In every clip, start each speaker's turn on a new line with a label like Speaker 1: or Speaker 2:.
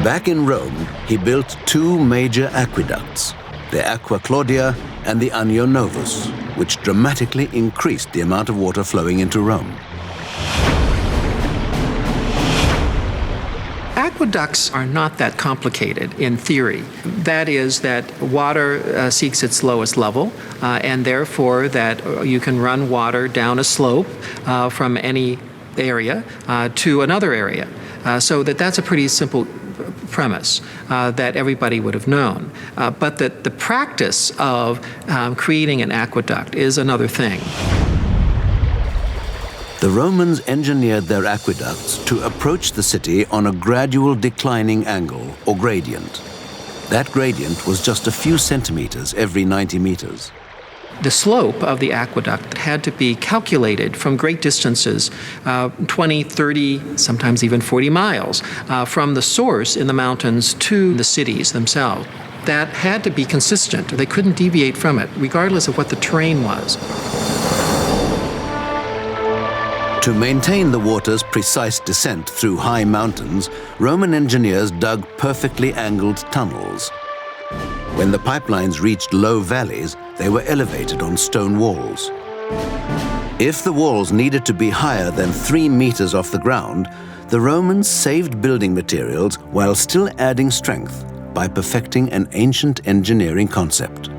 Speaker 1: Back in Rome, he built two major aqueducts, the Aqua Claudia and the Anio Novus, which dramatically increased the amount of water flowing into Rome.
Speaker 2: Aqueducts are not that complicated in theory. That is that water seeks its lowest level, and therefore that you can run water down a slope from any area to another area. So that's a pretty simple premise that everybody would have known. But that the practice of creating an aqueduct is another thing.
Speaker 1: The Romans engineered their aqueducts to approach the city on a gradual declining angle, or gradient. That gradient was just a few centimeters every 90 meters.
Speaker 2: The slope of the aqueduct had to be calculated from great distances, 20, 30, sometimes even 40 miles, from the source in the mountains to the cities themselves. That had to be consistent. They couldn't deviate from it, regardless of what the terrain was.
Speaker 1: To maintain the water's precise descent through high mountains, Roman engineers dug perfectly angled tunnels. When the pipelines reached low valleys, they were elevated on stone walls. If the walls needed to be higher than 3 meters off the ground, the Romans saved building materials while still adding strength by perfecting an ancient engineering concept,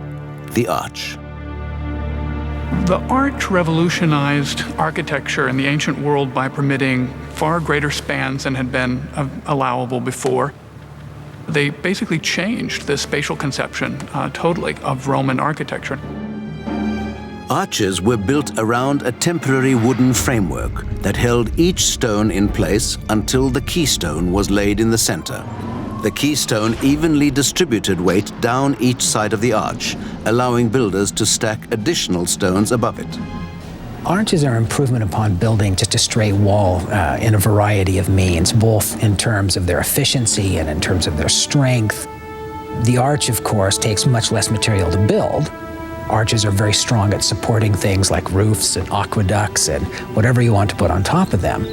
Speaker 1: the arch.
Speaker 3: The arch revolutionized architecture in the ancient world by permitting far greater spans than had been allowable before. They basically changed the spatial conception totally of Roman architecture.
Speaker 1: Arches were built around a temporary wooden framework that held each stone in place until the keystone was laid in the center. The keystone evenly distributed weight down each side of the arch, allowing builders to stack additional stones above it.
Speaker 4: Arches are improvement upon building just a straight wall in a variety of means, both in terms of their efficiency and in terms of their strength. The arch, of course, takes much less material to build. Arches are very strong at supporting things like roofs and aqueducts and whatever you want to put on top of them.